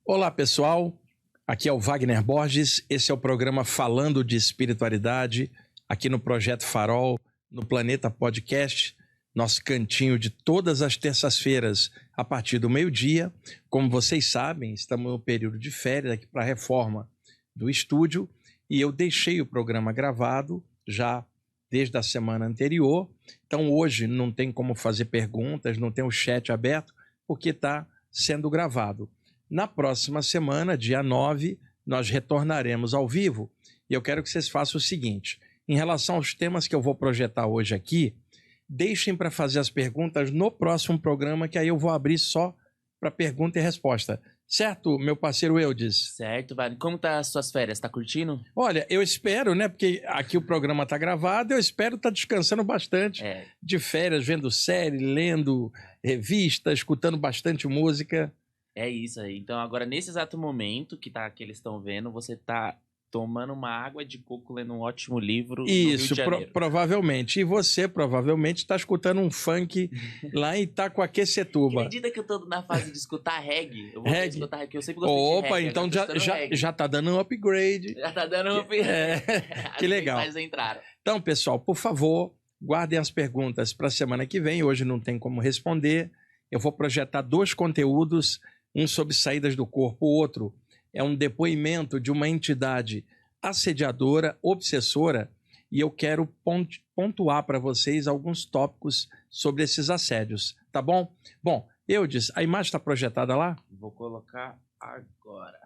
Olá, pessoal. Aqui é o Wagner Borges. Esse é o programa Falando de Espiritualidade, aqui no Projeto Farol, no Planeta Podcast, nosso cantinho de todas as terças-feiras, a partir do meio-dia. Como vocês sabem, estamos no período de férias aqui para a reforma do estúdio e eu deixei o programa gravado já desde a semana anterior. Então, hoje não tem como fazer perguntas, não tem o chat aberto, porque está sendo gravado. Na próxima semana, dia 9, nós retornaremos ao vivo e eu quero que vocês façam o seguinte: em relação aos temas que eu vou projetar hoje aqui, deixem para fazer as perguntas no próximo programa, que aí eu vou abrir só para pergunta e resposta. Certo, meu parceiro Eudes? Certo, Wagner. Como tá as suas férias? Tá curtindo? Olha, eu espero, né, porque aqui o programa está gravado, eu espero estar descansando bastante de férias, vendo série, lendo revista, escutando bastante música. É isso aí. Então, agora, nesse exato momento que eles estão vendo, você tá tomando uma água de coco, lendo um ótimo livro no Rio de Janeiro. Provavelmente. E você provavelmente está escutando um funk lá em Itacoaquecetuba. Acredita que eu tô na fase de escutar reggae? Eu vou escutar reggae, eu sempre gostei de reggae. Opa, então já tá dando um upgrade. Já tá dando um upgrade. Que legal. As entraram. Então, pessoal, por favor, guardem as perguntas para a semana que vem. Hoje não tem como responder. Eu vou projetar 2 conteúdos, um sobre saídas do corpo, o outro é um depoimento de uma entidade assediadora, obsessora, e eu quero pontuar para vocês alguns tópicos sobre esses assédios, tá bom? Bom, Eudes, a imagem está projetada lá? Vou colocar agora.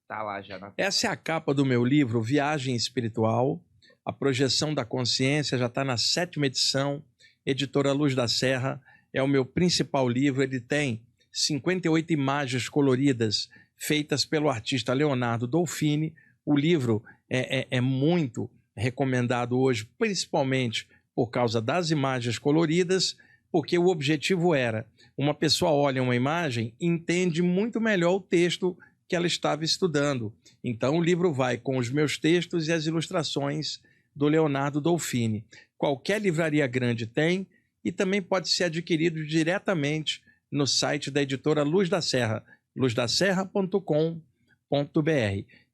Tá lá já na... Essa é a capa do meu livro, Viagem Espiritual, a projeção da consciência, já está na 7ª edição, editora Luz da Serra, é o meu principal livro. Ele tem 58 imagens coloridas feitas pelo artista Leonardo Dolfini. O livro é muito recomendado hoje, principalmente por causa das imagens coloridas, porque o objetivo era, uma pessoa olha uma imagem e entende muito melhor o texto que ela estava estudando. Então o livro vai com os meus textos e as ilustrações do Leonardo Dolfini. Qualquer livraria grande tem e também pode ser adquirido diretamente no site da editora Luz da Serra, luzdaserra.com.br.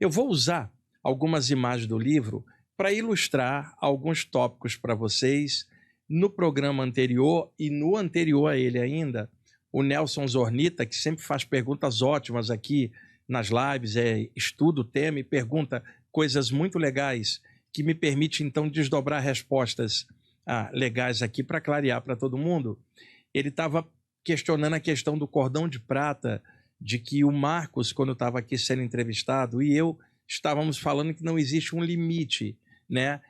Eu vou usar algumas imagens do livro para ilustrar alguns tópicos para vocês. No programa anterior e no anterior a ele ainda, o Nelson Zornita, que sempre faz perguntas ótimas aqui nas lives, estuda o tema e pergunta coisas muito legais que me permite então desdobrar respostas legais aqui para clarear para todo mundo. Ele estava questionando a questão do cordão de prata, de que o Marcos, quando estava aqui sendo entrevistado, e eu estávamos falando que não existe um limite, né?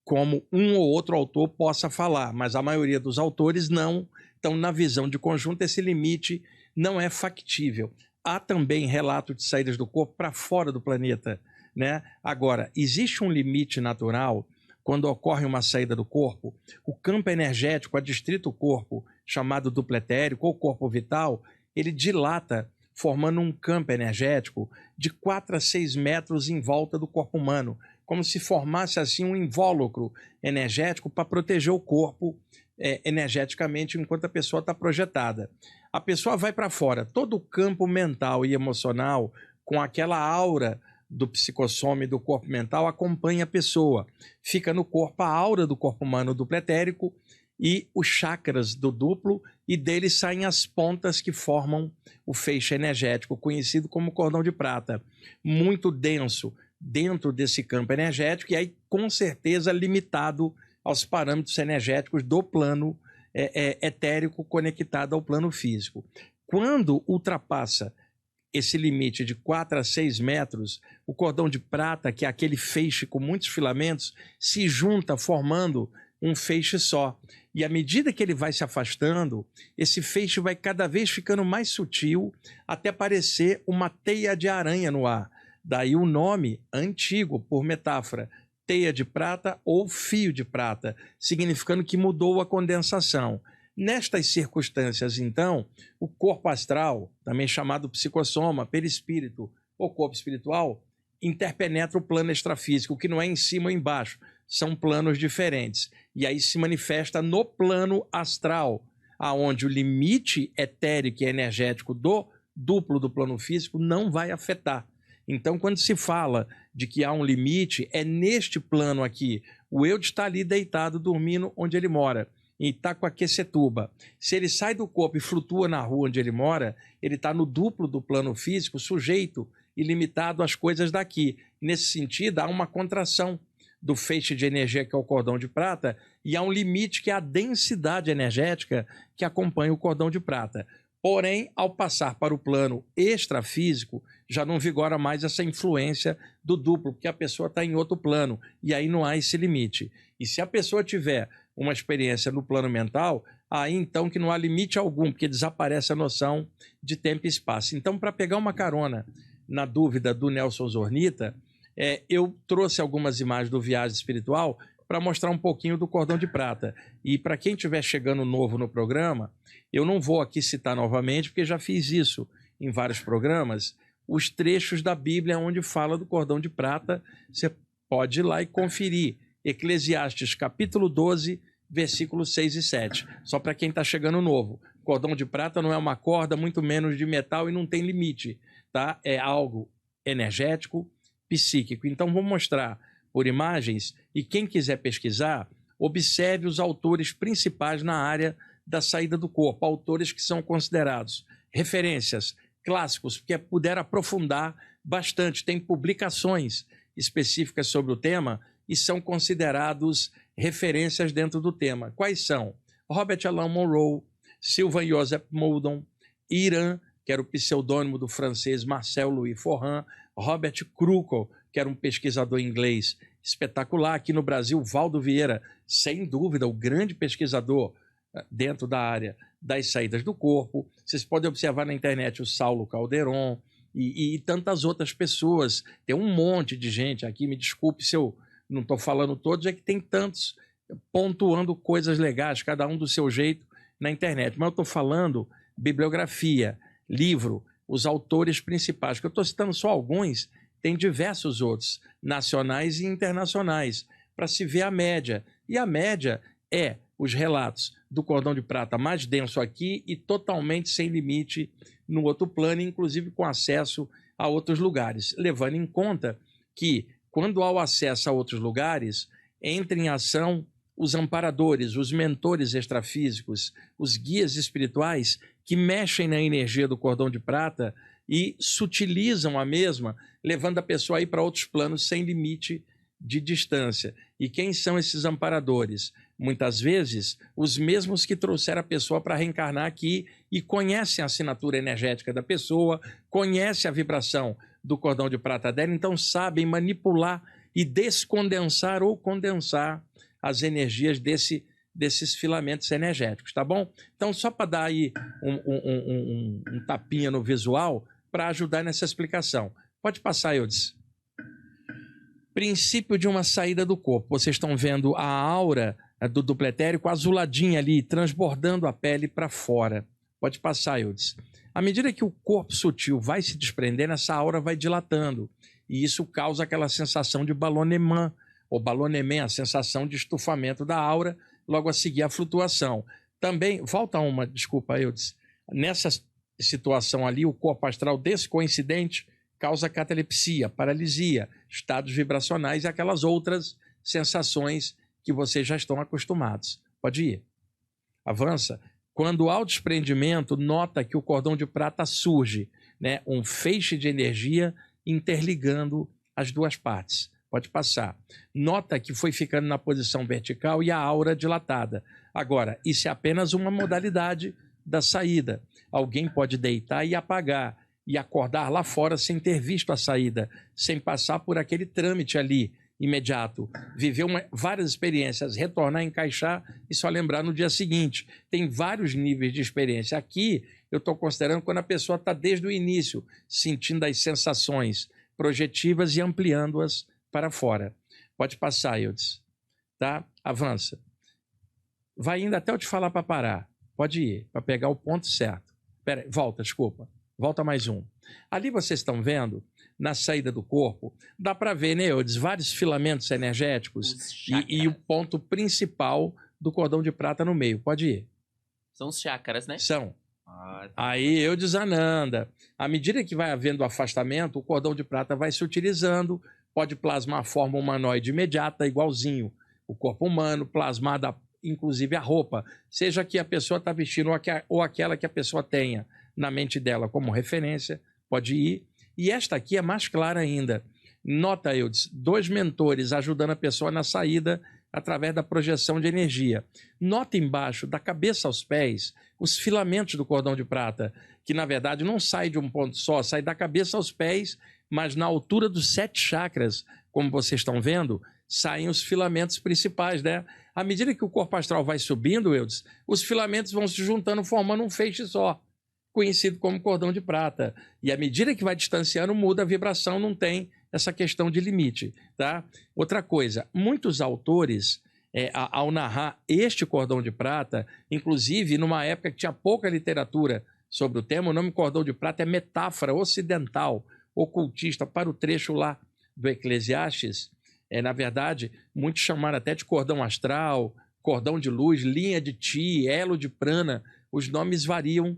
Como um ou outro autor possa falar, mas a maioria dos autores não. Então, na visão de conjunto, esse limite não é factível. Há também relato de saídas do corpo para fora do planeta, né? Agora, existe um limite natural quando ocorre uma saída do corpo. O campo energético adstrito ao corpo, chamado duplo etérico ou corpo vital, ele dilata, formando um campo energético de 4 a 6 metros em volta do corpo humano, como se formasse assim um invólucro energético para proteger o corpo energeticamente enquanto a pessoa está projetada. A pessoa vai para fora, todo o campo mental e emocional, com aquela aura do psicossome do corpo mental, acompanha a pessoa. Fica no corpo a aura do corpo humano duplo etérico e os chakras do duplo, e deles saem as pontas que formam o feixe energético, conhecido como cordão de prata, muito denso dentro desse campo energético, e aí com certeza limitado aos parâmetros energéticos do plano etérico conectado ao plano físico. Quando ultrapassa esse limite de 4 a 6 metros, o cordão de prata, que é aquele feixe com muitos filamentos, se junta formando um feixe só. E à medida que ele vai se afastando, esse feixe vai cada vez ficando mais sutil até parecer uma teia de aranha no ar. Daí o nome antigo, por metáfora, teia de prata ou fio de prata, significando que mudou a condensação. Nestas circunstâncias, então, o corpo astral, também chamado psicossoma, perispírito ou corpo espiritual, interpenetra o plano extrafísico, que não é em cima ou embaixo, são planos diferentes. E aí se manifesta no plano astral, aonde o limite etérico e energético do duplo do plano físico, não vai afetar. Então, quando se fala de que há um limite, é neste plano aqui. O Eudes está ali deitado, dormindo onde ele mora, e está com a Quecetuba. Se ele sai do corpo e flutua na rua onde ele mora, ele está no duplo do plano físico, sujeito e limitado às coisas daqui. Nesse sentido, há uma contração do feixe de energia, que é o cordão de prata, e há um limite, que é a densidade energética que acompanha o cordão de prata. Porém, ao passar para o plano extrafísico, já não vigora mais essa influência do duplo, porque a pessoa está em outro plano, e aí não há esse limite. E se a pessoa tiver uma experiência no plano mental, aí então que não há limite algum, porque desaparece a noção de tempo e espaço. Então, para pegar uma carona na dúvida do Nelson Zornita, eu trouxe algumas imagens do Viagem Espiritual para mostrar um pouquinho do cordão de prata. E para quem estiver chegando novo no programa, eu não vou aqui citar novamente, porque já fiz isso em vários programas, os trechos da Bíblia onde fala do cordão de prata. Você pode ir lá e conferir. Eclesiastes capítulo 12, versículos 6 e 7. Só para quem está chegando novo. Cordão de prata não é uma corda, muito menos de metal, e não tem limite. Tá? É algo energético, psíquico. Então, vou mostrar por imagens, e quem quiser pesquisar, observe os autores principais na área da saída do corpo, autores que são considerados referências clássicos, porque puderam aprofundar bastante, tem publicações específicas sobre o tema e são considerados referências dentro do tema. Quais são? Robert Alan Monroe, Sylvain Joseph Moudon, Iran, que era o pseudônimo do francês Marcel Louis Forran, Robert Krukel, que era um pesquisador inglês espetacular. Aqui no Brasil, Valdo Vieira, sem dúvida, o grande pesquisador dentro da área das saídas do corpo. Vocês podem observar na internet o Saulo Calderon e tantas outras pessoas. Tem um monte de gente aqui, me desculpe se eu não estou falando todos, é que tem tantos pontuando coisas legais, cada um do seu jeito na internet. Mas eu estou falando bibliografia, livro, os autores principais, que eu estou citando só alguns, tem diversos outros, nacionais e internacionais, para se ver a média. E a média é os relatos do cordão de prata mais denso aqui e totalmente sem limite no outro plano, inclusive com acesso a outros lugares, levando em conta que, quando há o acesso a outros lugares, entra em ação os amparadores, os mentores extrafísicos, os guias espirituais que mexem na energia do cordão de prata e sutilizam a mesma, levando a pessoa a ir para outros planos sem limite de distância. E quem são esses amparadores? Muitas vezes, os mesmos que trouxeram a pessoa para reencarnar aqui e conhecem a assinatura energética da pessoa, conhecem a vibração do cordão de prata dela, então sabem manipular e descondensar ou condensar as energias desses filamentos energéticos, tá bom? Então, só para dar aí um tapinha no visual, para ajudar nessa explicação. Pode passar, Eudes. Princípio de uma saída do corpo. Vocês estão vendo a aura do duplo etérico azuladinha ali, transbordando a pele para fora. Pode passar, Eudes. À medida que o corpo sutil vai se desprendendo, essa aura vai dilatando. E isso causa aquela sensação de ballonnement, ou ballonnement, a sensação de estufamento da aura, logo a seguir a flutuação. Também, volta uma, desculpa, Eudes. Nessa situação ali, o corpo astral descoincidente causa catalepsia, paralisia, estados vibracionais e aquelas outras sensações que vocês já estão acostumados. Pode ir. Avança. Quando há o desprendimento, nota que o cordão de prata surge, né? Um feixe de energia interligando as duas partes. Pode passar. Nota que foi ficando na posição vertical e a aura dilatada. Agora, isso é apenas uma modalidade da saída. Alguém pode deitar e apagar e acordar lá fora sem ter visto a saída, sem passar por aquele trâmite ali imediato. Viver várias experiências, retornar, encaixar e só lembrar no dia seguinte. Tem vários níveis de experiência. Aqui eu estou considerando quando a pessoa está desde o início, sentindo as sensações projetivas e ampliando-as para fora. Pode passar, Eudes. Tá? Avança. Vai indo até eu te falar para parar. Pode ir, para pegar o ponto certo. Pera aí, volta, desculpa. Volta mais um. Ali vocês estão vendo, na saída do corpo, dá para ver, né, Eudes, vários filamentos energéticos e o ponto principal do cordão de prata no meio. Pode ir. São os chakras, né? São. Aí eu desananda. À medida que vai havendo afastamento, o cordão de prata vai se utilizando, pode plasmar a forma humanoide imediata, igualzinho o corpo humano, plasmada inclusive a roupa, seja que a pessoa está vestindo ou aquela que a pessoa tenha na mente dela como referência, pode ir. E esta aqui é mais clara ainda. Nota, Eudes, 2 mentores ajudando a pessoa na saída através da projeção de energia. Nota embaixo, da cabeça aos pés, os filamentos do cordão de prata, que na verdade não sai de um ponto só, sai da cabeça aos pés, mas na altura dos 7 chakras, como vocês estão vendo, saem os filamentos principais, né? À medida que o corpo astral vai subindo, Eudes, os filamentos vão se juntando, formando um feixe só, conhecido como cordão de prata. E à medida que vai distanciando, muda a vibração, não tem essa questão de limite, tá? Outra coisa, muitos autores, ao narrar este cordão de prata, inclusive numa época que tinha pouca literatura sobre o tema, o nome cordão de prata é metáfora ocidental, ocultista, para o trecho lá do Eclesiastes. Na verdade, muitos chamaram até de cordão astral, cordão de luz, linha de Ti, elo de prana, os nomes variam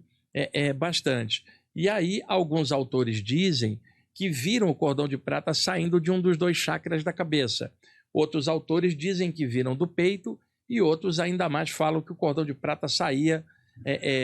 bastante. E aí, alguns autores dizem que viram o cordão de prata saindo de um dos 2 chakras da cabeça. Outros autores dizem que viram do peito e outros ainda mais falam que o cordão de prata saía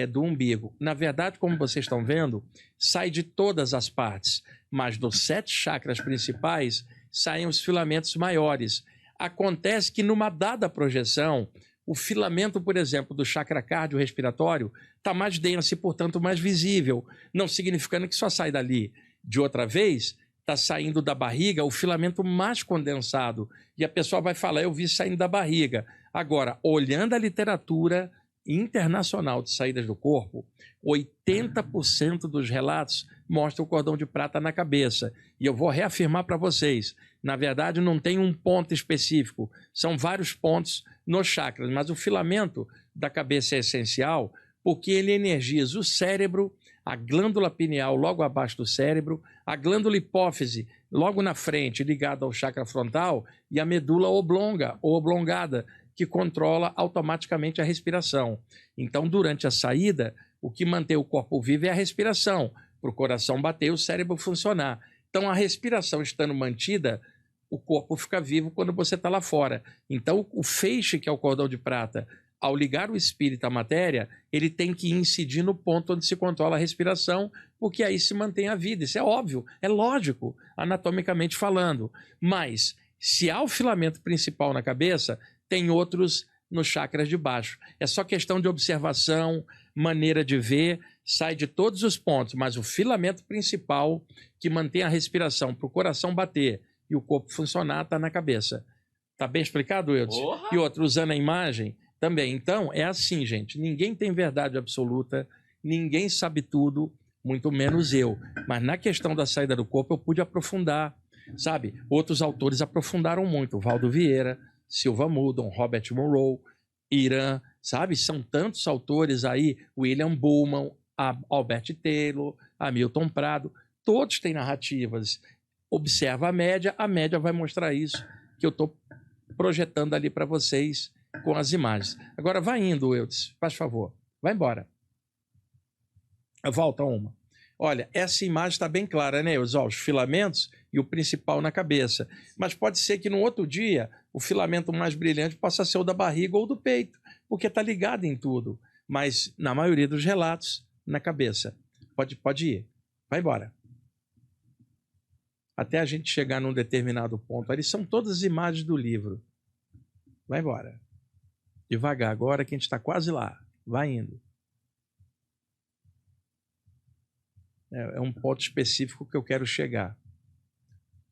do umbigo. Na verdade, como vocês estão vendo, sai de todas as partes, mas dos 7 chakras principais saem os filamentos maiores. Acontece que numa dada projeção, o filamento, por exemplo, do chakra cardiorrespiratório está mais denso e, portanto, mais visível, não significando que só sai dali. De outra vez, está saindo da barriga o filamento mais condensado. E a pessoa vai falar, eu vi saindo da barriga. Agora, olhando a literatura internacional de saídas do corpo, 80% dos relatos mostram o cordão de prata na cabeça. E eu vou reafirmar para vocês, na verdade não tem um ponto específico, são vários pontos nos chakras, mas o filamento da cabeça é essencial porque ele energiza o cérebro, a glândula pineal logo abaixo do cérebro, a glândula hipófise logo na frente, ligada ao chakra frontal, e a medula oblonga ou oblongada, que controla automaticamente a respiração. Então, durante a saída, o que mantém o corpo vivo é a respiração, para o coração bater e o cérebro funcionar. Então, a respiração estando mantida, o corpo fica vivo quando você está lá fora. Então, o feixe, que é o cordão de prata, ao ligar o espírito à matéria, ele tem que incidir no ponto onde se controla a respiração, porque aí se mantém a vida. Isso é óbvio, é lógico, anatomicamente falando. Mas, se há o filamento principal na cabeça, tem outros nos chakras de baixo. É só questão de observação, maneira de ver, sai de todos os pontos, mas o filamento principal que mantém a respiração para o coração bater e o corpo funcionar está na cabeça. Está bem explicado, Eudes? E outro, usando a imagem também. Então, é assim, gente, ninguém tem verdade absoluta, ninguém sabe tudo, muito menos eu. Mas na questão da saída do corpo eu pude aprofundar, sabe? Outros autores aprofundaram muito, Valdo Vieira, Silva Mudon, Robert Monroe, Irã, sabe? São tantos autores aí, William Bullman, Albert Taylor, Hamilton Prado, todos têm narrativas. Observa a média vai mostrar isso que eu estou projetando ali para vocês com as imagens. Agora vai indo, Eudes, faz favor, vai embora. Volta uma. Olha, essa imagem está bem clara, né, Eudes? Os filamentos e o principal na cabeça. Mas pode ser que no outro dia o filamento mais brilhante possa ser o da barriga ou do peito, porque está ligado em tudo. Mas, na maioria dos relatos, na cabeça. Pode ir. Vai embora. Até a gente chegar num determinado ponto. Ali são todas as imagens do livro. Vai embora. Devagar, agora que a gente está quase lá. Vai indo. É um ponto específico que eu quero chegar.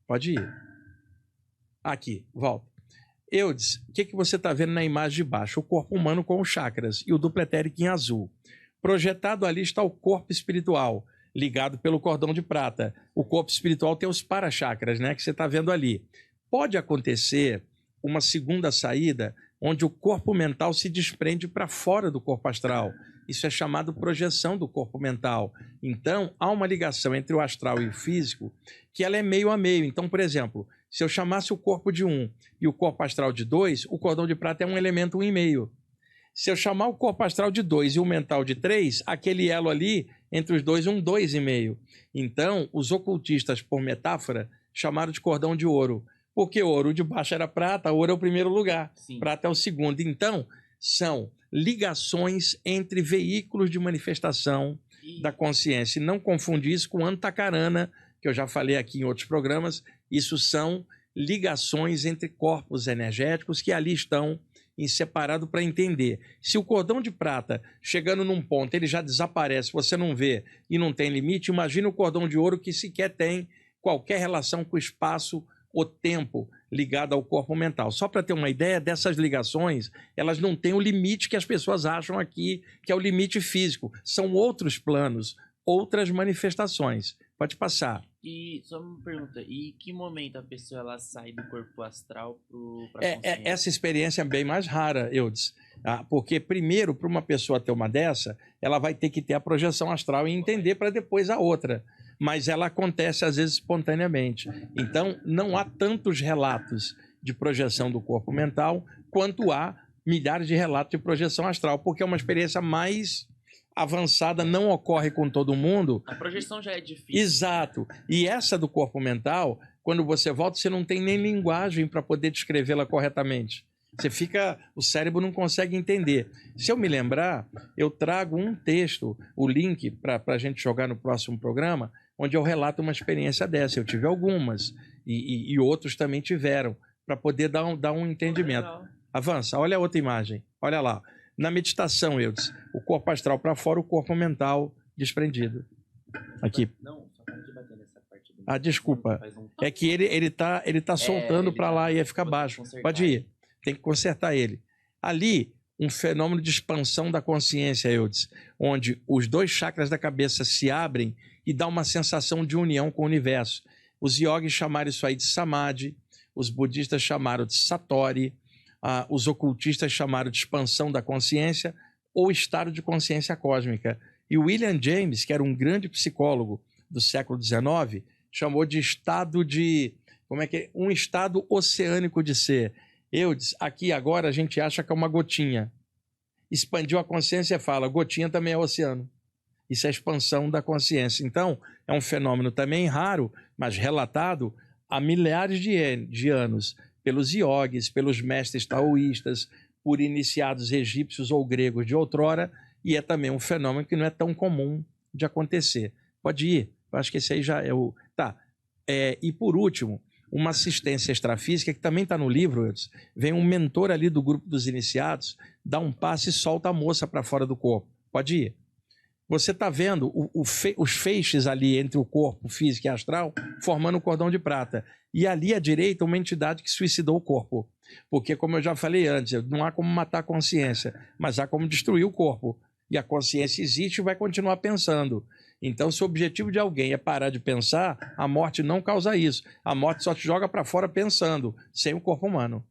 Pode ir. Aqui, volta. Eudes, o que você está vendo na imagem de baixo? O corpo humano com os chakras e o duplo etérico em azul. Projetado ali está o corpo espiritual, ligado pelo cordão de prata. O corpo espiritual tem os para-chakras, né, que você está vendo ali. Pode acontecer uma segunda saída, onde o corpo mental se desprende para fora do corpo astral. Isso é chamado projeção do corpo mental. Então, há uma ligação entre o astral e o físico, que ela é meio a meio. Então, por exemplo, se eu chamasse o corpo de 1 e o corpo astral de 2, o cordão de prata é um elemento 1,5. Se eu chamar o corpo astral de 2 e o mental de 3, aquele elo ali, entre os dois, 2,5. Então, os ocultistas, por metáfora, chamaram de cordão de ouro. Porque ouro de baixo era prata, ouro é o primeiro lugar, Sim. Prata é o segundo. Então, são ligações entre veículos de manifestação da consciência. E não confundir isso com antacarana, que eu já falei aqui em outros programas. Isso são ligações entre corpos energéticos que ali estão em separado para entender. Se o cordão de prata, chegando num ponto, ele já desaparece, você não vê e não tem limite, imagina o cordão de ouro que sequer tem qualquer relação com o espaço ou tempo ligado ao corpo mental. Só para ter uma ideia dessas ligações, elas não têm o limite que as pessoas acham aqui, que é o limite físico. São outros planos, outras manifestações. Pode passar. E só uma pergunta, e que momento a pessoa ela sai do corpo astral para a consciência? Essa experiência é bem mais rara, Eudes. Porque primeiro, para uma pessoa ter uma dessa, ela vai ter que ter a projeção astral e entender para depois a outra. Mas ela acontece às vezes espontaneamente. Então, não há tantos relatos de projeção do corpo mental quanto há milhares de relatos de projeção astral, porque é uma experiência mais avançada, não ocorre com todo mundo. A projeção já é difícil. Exato. E essa do corpo mental, quando você volta, você não tem nem linguagem para poder descrevê-la corretamente. Você fica, o cérebro não consegue entender. Se eu me lembrar, eu trago um texto, o link para a gente jogar no próximo programa, onde eu relato uma experiência dessa. Eu tive algumas e outros também tiveram, para poder dar um entendimento. Avança, olha a outra imagem, olha lá. Na meditação, Eudes, o corpo astral para fora, o corpo mental desprendido. Aqui. Não, só para de bater nessa parte. Desculpa. É que ele tá soltando para lá e ia ficar baixo. Pode ir. Tem que consertar ele. Ali, um fenômeno de expansão da consciência, Eudes, onde os 2 chakras da cabeça se abrem e dá uma sensação de união com o universo. Os yogis chamaram isso aí de samadhi, os budistas chamaram de satori, os ocultistas chamaram de expansão da consciência ou estado de consciência cósmica. E William James, que era um grande psicólogo do século XIX, chamou de estado de... um estado oceânico de ser. Eudes, aqui agora a gente acha que é uma gotinha. Expandiu a consciência e fala, gotinha também é oceano. Isso é expansão da consciência. Então, é um fenômeno também raro, mas relatado há milhares de anos, pelos iogues, pelos mestres taoístas, por iniciados egípcios ou gregos de outrora, e é também um fenômeno que não é tão comum de acontecer. Pode ir, eu acho que esse aí já é o... Tá. E por último, uma assistência extrafísica, que também está no livro, vem um mentor ali do grupo dos iniciados, dá um passe e solta a moça para fora do corpo. Pode ir. Você está vendo os feixes ali entre o corpo físico e astral formando o cordão de prata. E ali à direita uma entidade que suicidou o corpo. Porque, como eu já falei antes, não há como matar a consciência, mas há como destruir o corpo. E a consciência existe e vai continuar pensando. Então, se o objetivo de alguém é parar de pensar, a morte não causa isso. A morte só te joga para fora pensando, sem o corpo humano.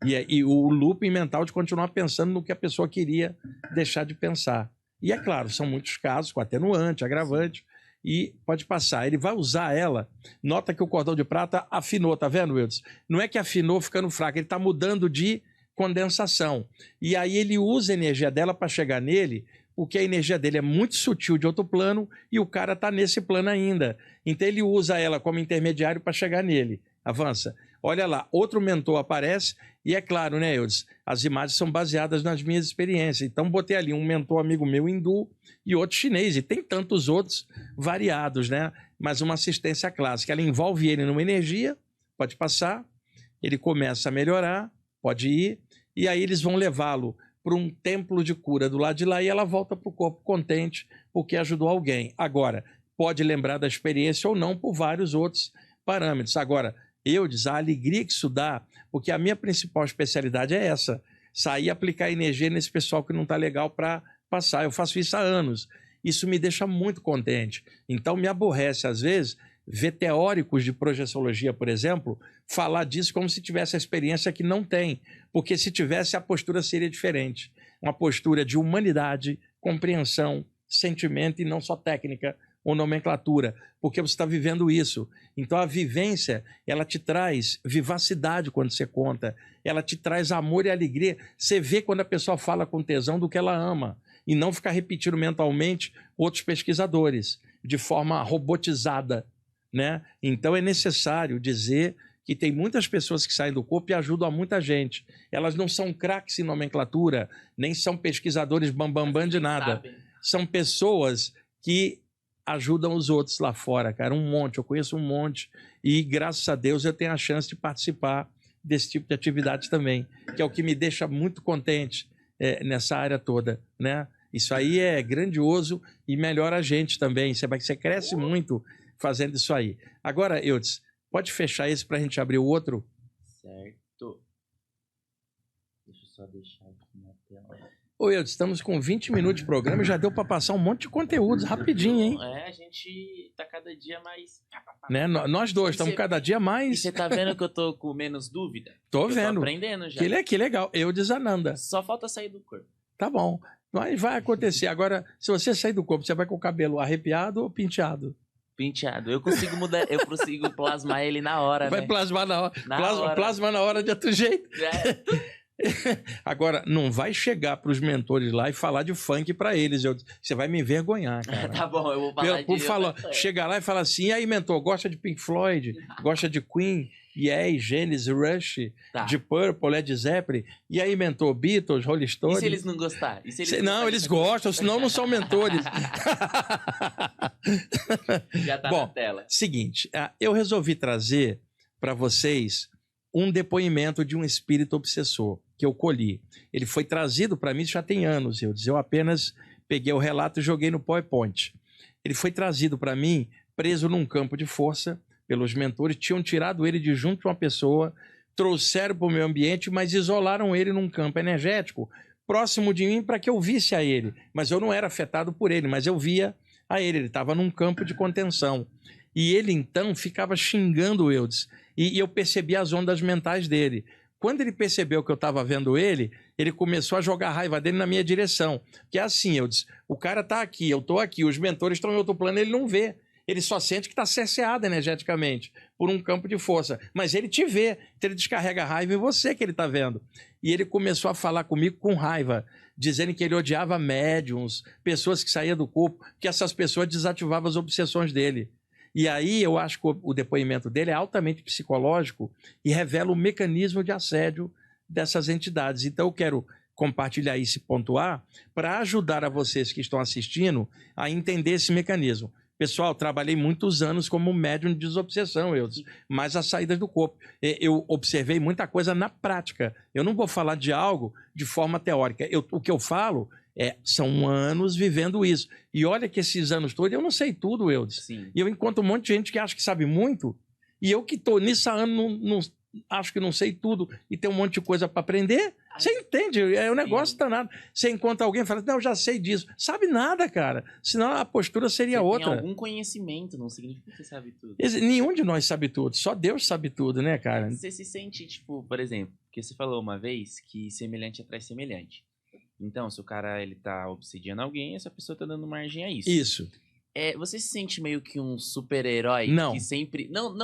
E o looping mental de continuar pensando no que a pessoa queria deixar de pensar. E é claro, são muitos casos com atenuante, agravante, e pode passar. Ele vai usar ela. Nota que o cordão de prata afinou, tá vendo, Wilson? Não é que afinou ficando fraco, ele está mudando de condensação. E aí ele usa a energia dela para chegar nele, porque a energia dele é muito sutil de outro plano e o cara está nesse plano ainda. Então ele usa ela como intermediário para chegar nele. Avança. Olha lá, outro mentor aparece e é claro, né, Eudes? As imagens são baseadas nas minhas experiências. Então botei ali um mentor amigo meu hindu e outro chinês. E tem tantos outros variados, né? Mas uma assistência clássica. Ela envolve ele numa energia, pode passar, ele começa a melhorar, pode ir, e aí eles vão levá-lo para um templo de cura do lado de lá e ela volta para o corpo contente porque ajudou alguém. Agora, pode lembrar da experiência ou não por vários outros parâmetros. Agora, Eudes, a alegria que isso dá, porque a minha principal especialidade é essa, sair e aplicar energia nesse pessoal que não está legal para passar. Eu faço isso há anos. Isso me deixa muito contente. Então, me aborrece, às vezes, ver teóricos de projeciologia, por exemplo, falar disso como se tivesse a experiência que não tem, porque se tivesse, a postura seria diferente. Uma postura de humanidade, compreensão, sentimento e não só técnica, ou nomenclatura, porque você está vivendo isso. Então a vivência, ela te traz vivacidade quando você conta, ela te traz amor e alegria. Você vê quando a pessoa fala com tesão do que ela ama, e não ficar repetindo mentalmente outros pesquisadores, de forma robotizada, né? Então é necessário dizer que tem muitas pessoas que saem do corpo e ajudam a muita gente. Elas não são craques em nomenclatura, nem são pesquisadores bambambam de nada. São pessoas que ajudam os outros lá fora, cara. Um monte, eu conheço um monte. E, graças a Deus, eu tenho a chance de participar desse tipo de atividade também, que é o que me deixa muito contente nessa área toda, né? Isso aí é grandioso e melhora a gente também. Você cresce muito fazendo isso aí. Agora, Eudes, pode fechar esse para a gente abrir o outro? Certo. Deixa eu só deixar aqui na tela. Ô, Eudes, estamos com 20 minutos de programa e já deu para passar um monte de conteúdos rapidinho, hein? A gente tá cada dia mais... Né? Nós dois estamos cada dia mais... E você tá vendo que eu tô com menos dúvida? Tô vendo. Tô aprendendo já. Que legal. Eudes Ananda. Só falta sair do corpo. Tá bom. Mas vai acontecer. Agora, se você sair do corpo, você vai com o cabelo arrepiado ou penteado? Penteado. Eu consigo mudar, eu consigo plasmar ele na hora, Vai né? Plasmar na hora. Plasma na hora de outro jeito. Agora, não vai chegar para os mentores lá e falar de funk para eles. Você vai me envergonhar, cara. Tá bom, eu vou falar de... Chega lá e fala assim, e aí, mentor, gosta de Pink Floyd? Gosta de Queen? Yes, Genesis, Rush, de Purple, Led Zeppelin? E aí, mentor, Beatles, Rolling Stones? E se eles não gostarem? Não, eles gostam, senão não são mentores. Já tá na tela. Seguinte, eu resolvi trazer para vocês um depoimento de um espírito obsessor que eu colhi. Ele foi trazido para mim já tem anos, eu apenas peguei o relato e joguei no PowerPoint. Ele foi trazido para mim preso num campo de força pelos mentores, tinham tirado ele de junto de uma pessoa, trouxeram para o meu ambiente, mas isolaram ele num campo energético próximo de mim para que eu visse a ele. Mas eu não era afetado por ele, mas eu via a ele. Ele estava num campo de contenção. E ele, então, ficava xingando o Eudes. E eu percebi as ondas mentais dele. Quando ele percebeu que eu estava vendo ele, ele começou a jogar a raiva dele na minha direção. Que é assim, Eudes, o cara está aqui, eu estou aqui, os mentores estão em outro plano, ele não vê. Ele só sente que está cerceado energeticamente por um campo de força. Mas ele te vê, então ele descarrega a raiva em você que ele está vendo. E ele começou a falar comigo com raiva, dizendo que ele odiava médiums, pessoas que saíam do corpo, que essas pessoas desativavam as obsessões dele. E aí eu acho que o depoimento dele é altamente psicológico e revela o mecanismo de assédio dessas entidades. Então eu quero compartilhar esse ponto A para ajudar a vocês que estão assistindo a entender esse mecanismo. Pessoal, trabalhei muitos anos como médium de desobsessão, mas as saídas do corpo. Eu observei muita coisa na prática. Eu não vou falar de algo de forma teórica. O que eu falo são anos vivendo isso. E olha que esses anos todos eu não sei tudo, Eudes. E eu encontro um monte de gente que acha que sabe muito, e eu que estou nisso há anos, não acho que não sei tudo, e tem um monte de coisa para aprender. Você entende? É um negócio danado. Você encontra alguém e fala, não, eu já sei disso. Sabe nada, cara. Senão a postura seria outra. Tem algum conhecimento, não significa que você sabe tudo. Nenhum de nós sabe tudo. Só Deus sabe tudo, né, cara? Você se sente, tipo, por exemplo, que você falou uma vez que semelhante atrai semelhante. Então, se o cara ele tá obsidiando alguém, essa pessoa tá dando margem a isso. Isso. Você se sente meio que um super-herói que sempre... Não.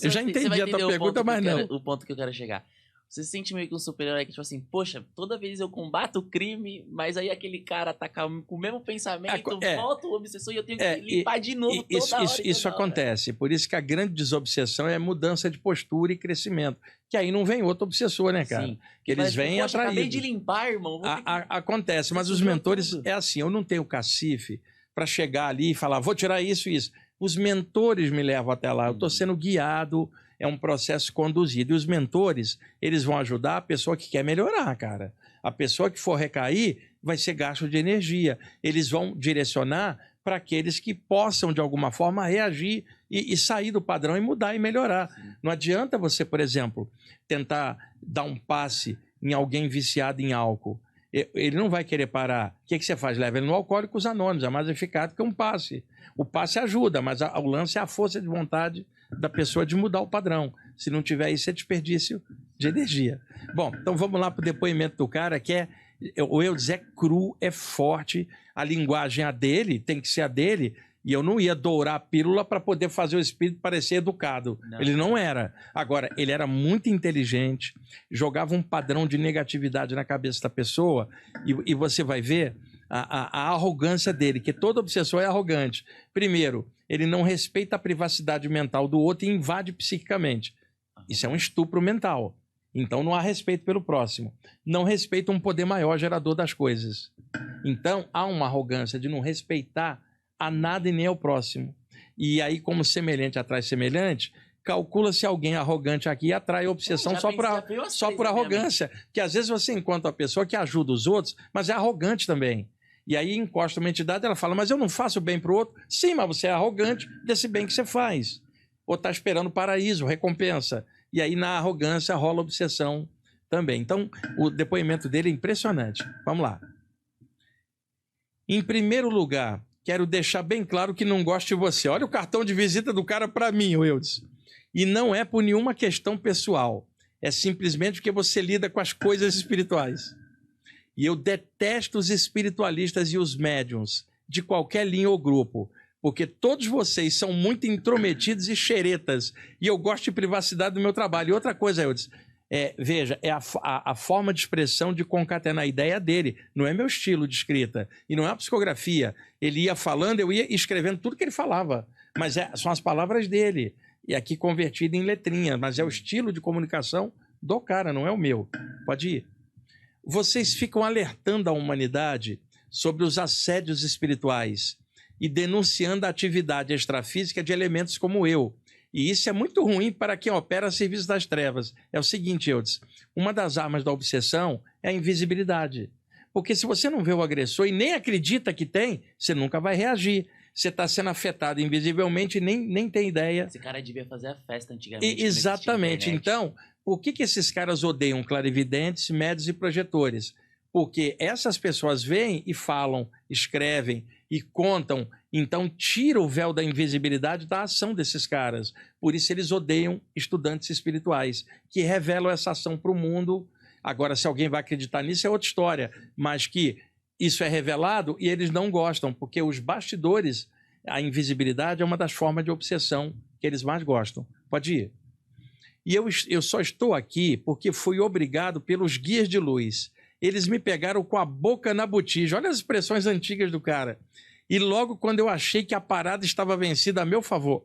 Eu já entendi a tua pergunta, mas não. O ponto que eu quero chegar. Você se sente meio que um super-herói que, tipo assim, poxa, toda vez eu combato o crime, mas aí aquele cara tá com o mesmo pensamento, volta o obsessor e eu tenho que limpar de novo toda hora. Isso acontece. Por isso que a grande desobsessão é mudança de postura e crescimento. Que aí não vem outro obsessor, né, cara? Sim. Que eles vêm atraídos. Acabei de limpar, irmão. Acontece, mas os mentores... É assim, eu não tenho cacife para chegar ali e falar, vou tirar isso e isso. Os mentores me levam até lá. Eu estou sendo guiado... É um processo conduzido. E os mentores, eles vão ajudar a pessoa que quer melhorar, cara. A pessoa que for recair vai ser gasto de energia. Eles vão direcionar para aqueles que possam, de alguma forma, reagir e sair do padrão e mudar e melhorar. Não adianta você, por exemplo, tentar dar um passe em alguém viciado em álcool. Ele não vai querer parar. O que você faz? Leva ele no Alcoólicos Anônimos. É mais eficaz que um passe. O passe ajuda, mas o lance é a força de vontade da pessoa de mudar o padrão. Se não tiver isso, é desperdício de energia. Bom, então vamos lá para o depoimento do cara, que o Eudes é cru, é forte, a linguagem é a dele, tem que ser a dele, E eu não ia dourar a pílula para poder fazer o espírito parecer educado. Não. Ele não era. Agora, ele era muito inteligente, jogava um padrão de negatividade na cabeça da pessoa, e você vai ver a arrogância dele, que todo obsessor é arrogante. Primeiro, ele não respeita a privacidade mental do outro e invade psiquicamente. Isso é um estupro mental. Então não há respeito pelo próximo. Não respeita um poder maior gerador das coisas. Então há uma arrogância de não respeitar a nada e nem ao próximo. E aí, como semelhante atrai semelhante, calcula-se alguém arrogante aqui e atrai obsessão só por arrogância. Que às vezes você encontra uma pessoa que ajuda os outros, mas é arrogante também. E aí encosta uma entidade, ela fala, mas eu não faço bem para o outro. Sim, mas você é arrogante desse bem que você faz. Ou está esperando paraíso, recompensa. E aí na arrogância rola obsessão também. Então o depoimento dele é impressionante. Vamos lá. Em primeiro lugar, quero deixar bem claro que não gosto de você. Olha o cartão de visita do cara para mim, Eudes. E não é por nenhuma questão pessoal. É simplesmente porque você lida com as coisas espirituais. E eu detesto os espiritualistas e os médiuns de qualquer linha ou grupo, porque todos vocês são muito intrometidos e xeretas, e eu gosto de privacidade do meu trabalho. E outra coisa, Eudes, veja, é a forma de expressão de concatenar a ideia dele, não é meu estilo de escrita, e não é a psicografia. Ele ia falando, eu ia escrevendo tudo que ele falava, mas são as palavras dele, e aqui convertido em letrinha, mas é o estilo de comunicação do cara, não é o meu. Pode ir. Vocês ficam alertando a humanidade sobre os assédios espirituais e denunciando a atividade extrafísica de elementos como eu. E isso é muito ruim para quem opera a serviço das trevas. É o seguinte, Eudes, uma das armas da obsessão é a invisibilidade. Porque se você não vê o agressor e nem acredita que tem, você nunca vai reagir. Você está sendo afetado invisivelmente e nem tem ideia. Esse cara devia fazer a festa antigamente. Exatamente. Então, por que esses caras odeiam clarividentes, médios e projetores? Porque essas pessoas veem e falam, escrevem e contam, então tira o véu da invisibilidade da ação desses caras. Por isso eles odeiam estudantes espirituais, que revelam essa ação para o mundo. Agora, se alguém vai acreditar nisso, é outra história, mas que isso é revelado e eles não gostam, porque os bastidores, a invisibilidade é uma das formas de obsessão que eles mais gostam. Pode ir. E eu só estou aqui porque fui obrigado pelos guias de luz. Eles me pegaram com a boca na botija. Olha as expressões antigas do cara. E logo quando eu achei que a parada estava vencida a meu favor.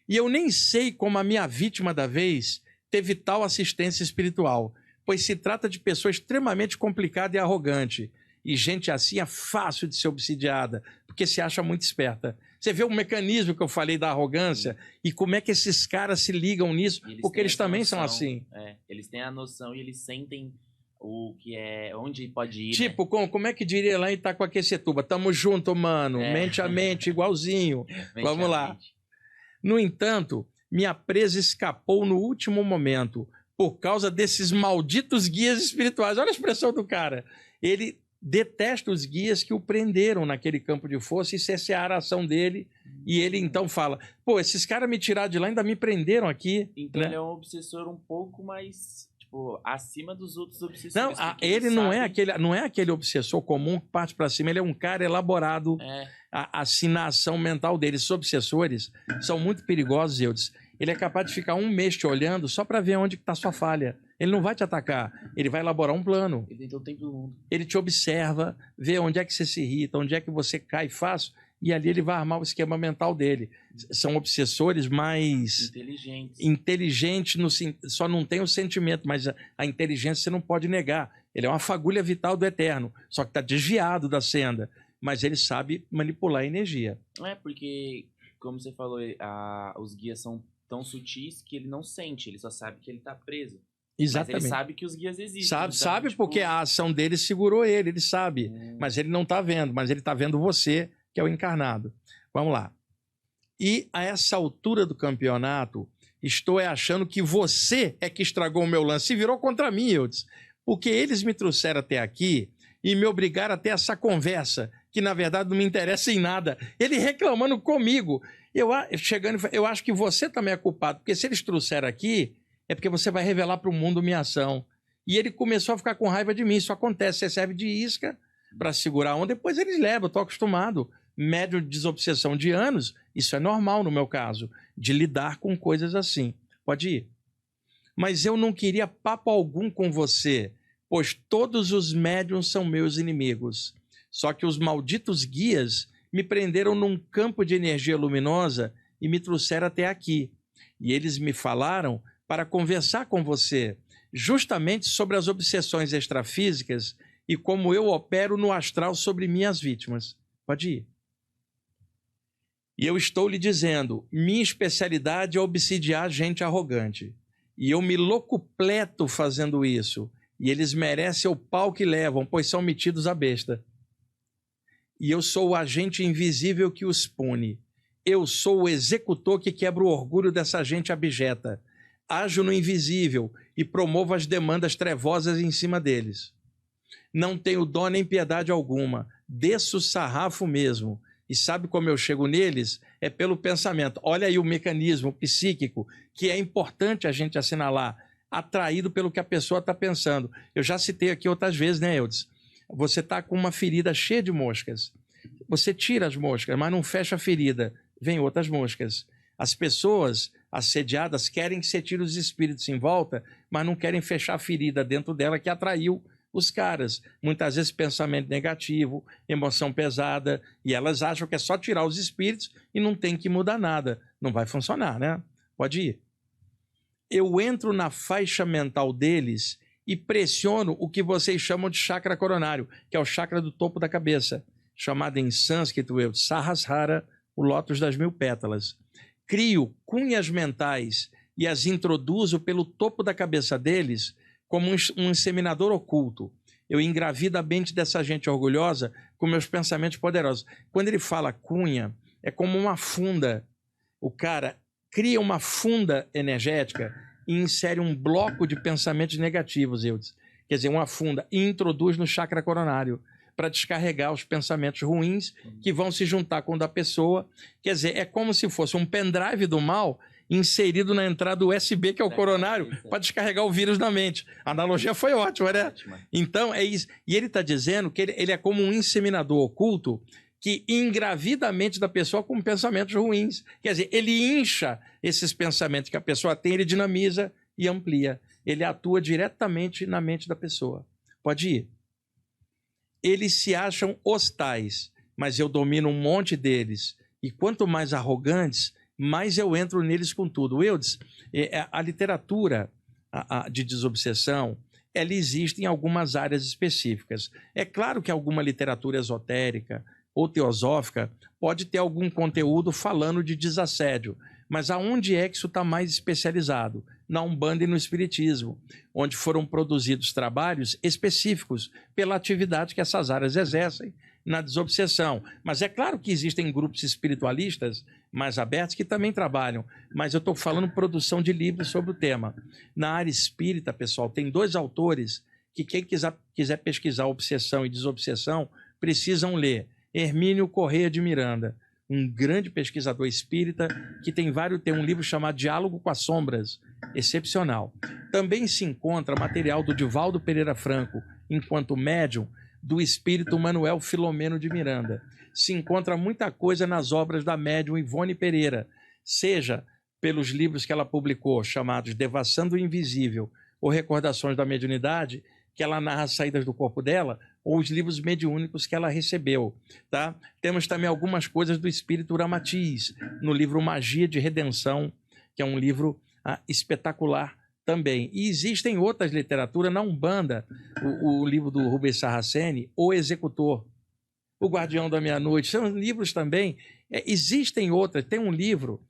E eu nem sei como a minha vítima da vez teve tal assistência espiritual, pois se trata de pessoa extremamente complicada e arrogante. E gente assim é fácil de ser obsidiada, porque se acha muito esperta. Você vê o mecanismo que eu falei da arrogância e como é que esses caras se ligam nisso, porque eles também são assim. Eles têm a noção e eles sentem o que é, onde pode ir. Tipo, como é que diria lá em Itacoaquecetuba? Tamo junto, mano, mente a mente, igualzinho. Vamos lá. No entanto, minha presa escapou no último momento por causa desses malditos guias espirituais. Olha a expressão do cara. Ele detesta os guias que o prenderam naquele campo de força e cessaram a ação dele. E ele então fala, pô, esses caras me tiraram de lá e ainda me prenderam aqui. Então ele é um obsessor um pouco mais, tipo, acima dos outros obsessores. Não, ele não é aquele obsessor comum que parte para cima. Ele é um cara elaborado assim na ação mental dele. Esses obsessores são muito perigosos, Eudes. Ele é capaz de ficar um mês te olhando só para ver onde está sua falha. Ele não vai te atacar, ele vai elaborar um plano. Ele tem o tempo do mundo. Ele te observa, vê onde é que você se irrita, onde é que você cai fácil, e ali ele vai armar o esquema mental dele. São obsessores mais inteligentes, só não tem o sentimento, mas a inteligência você não pode negar. Ele é uma fagulha vital do eterno, só que está desviado da senda, mas ele sabe manipular a energia. Porque, como você falou, os guias são tão sutis que ele não sente, ele só sabe que ele está preso. Exatamente. Mas ele sabe que os guias existem. Sabe tipo... porque a ação dele segurou ele sabe. Mas ele não está vendo, mas ele está vendo você, que é o encarnado. Vamos lá. E a essa altura do campeonato, estou achando que você é que estragou o meu lance. E virou contra mim, Eudes. Porque eles me trouxeram até aqui e me obrigaram a ter essa conversa, que na verdade não me interessa em nada. Ele reclamando comigo. Eu acho que você também é culpado, porque se eles trouxeram aqui, é porque você vai revelar para o mundo minha ação. E ele começou a ficar com raiva de mim. Isso acontece, você serve de isca para segurar a onda, depois eles levam, eu estou acostumado. médium de desobsessão de anos, isso é normal no meu caso, de lidar com coisas assim. Pode ir. Mas eu não queria papo algum com você, pois todos os médiuns são meus inimigos. Só que os malditos guias me prenderam num campo de energia luminosa e me trouxeram até aqui. E eles me falaram para conversar com você, justamente sobre as obsessões extrafísicas e como eu opero no astral sobre minhas vítimas. Pode ir. E eu estou lhe dizendo, minha especialidade é obsidiar gente arrogante. E eu me locupleto fazendo isso. E eles merecem o pau que levam, pois são metidos à besta. E eu sou o agente invisível que os pune. Eu sou o executor que quebra o orgulho dessa gente abjeta. Ajo no invisível e promovo as demandas trevosas em cima deles. Não tenho dó nem piedade alguma. Desço o sarrafo mesmo. E sabe como eu chego neles? É pelo pensamento. Olha aí o mecanismo psíquico, que é importante a gente assinalar, atraído pelo que a pessoa está pensando. Eu já citei aqui outras vezes, né, Eudes? Você está com uma ferida cheia de moscas. Você tira as moscas, mas não fecha a ferida. Vem outras moscas. As pessoas assediadas querem que você tire os espíritos em volta, mas não querem fechar a ferida dentro dela que atraiu os caras. Muitas vezes pensamento negativo, emoção pesada, e elas acham que é só tirar os espíritos e não tem que mudar nada. Não vai funcionar, né? Pode ir. Eu entro na faixa mental deles e pressiono o que vocês chamam de chakra coronário, que é o chakra do topo da cabeça, chamado em sânscrito Sahasrara, o lótus das 1000 pétalas. Crio cunhas mentais e as introduzo pelo topo da cabeça deles como um inseminador oculto. Eu engravido a mente dessa gente orgulhosa com meus pensamentos poderosos. Quando ele fala cunha, é como uma funda. O cara cria uma funda energética e insere um bloco de pensamentos negativos, Eudes. Quer dizer, uma funda, e introduz no chakra coronário para descarregar os pensamentos ruins que vão se juntar com o da pessoa. Quer dizer, é como se fosse um pendrive do mal inserido na entrada USB, que é o coronário, para descarregar o vírus na mente. A analogia foi ótima, né? Então, é isso. E ele está dizendo que ele é como um inseminador oculto que engravida a mente da pessoa com pensamentos ruins. Quer dizer, ele incha esses pensamentos que a pessoa tem, ele dinamiza e amplia. Ele atua diretamente na mente da pessoa. Pode ir. Eles se acham hostais, mas eu domino um monte deles. E quanto mais arrogantes, mais eu entro neles com tudo. Eudes, a literatura de desobsessão, ela existe em algumas áreas específicas. É claro que alguma literatura esotérica ou teosófica pode ter algum conteúdo falando de desassédio, mas aonde é que isso está mais especializado? Na Umbanda e no Espiritismo, onde foram produzidos trabalhos específicos pela atividade que essas áreas exercem na desobsessão. Mas é claro que existem grupos espiritualistas mais abertos que também trabalham, mas eu estou falando produção de livros sobre o tema. Na área espírita, pessoal, tem 2 autores que quem quiser pesquisar obsessão e desobsessão precisam ler. Hermínio Corrêa de Miranda, um grande pesquisador espírita que tem um livro chamado Diálogo com as Sombras, excepcional. Também se encontra material do Divaldo Pereira Franco, enquanto médium, do espírito Manuel Filomeno de Miranda. Se encontra muita coisa nas obras da médium Ivone Pereira, seja pelos livros que ela publicou, chamados Devassando o Invisível ou Recordações da Mediunidade, que ela narra as saídas do corpo dela, ou os livros mediúnicos que ela recebeu. Tá? Temos também algumas coisas do espírito Uramatiz, no livro Magia de Redenção, que é um livro espetacular também. E existem outras literaturas na Umbanda, o livro do Rubens Sarraceni, O Executor, O Guardião da Meia-Noite, são livros também. Existem outras, tem um livro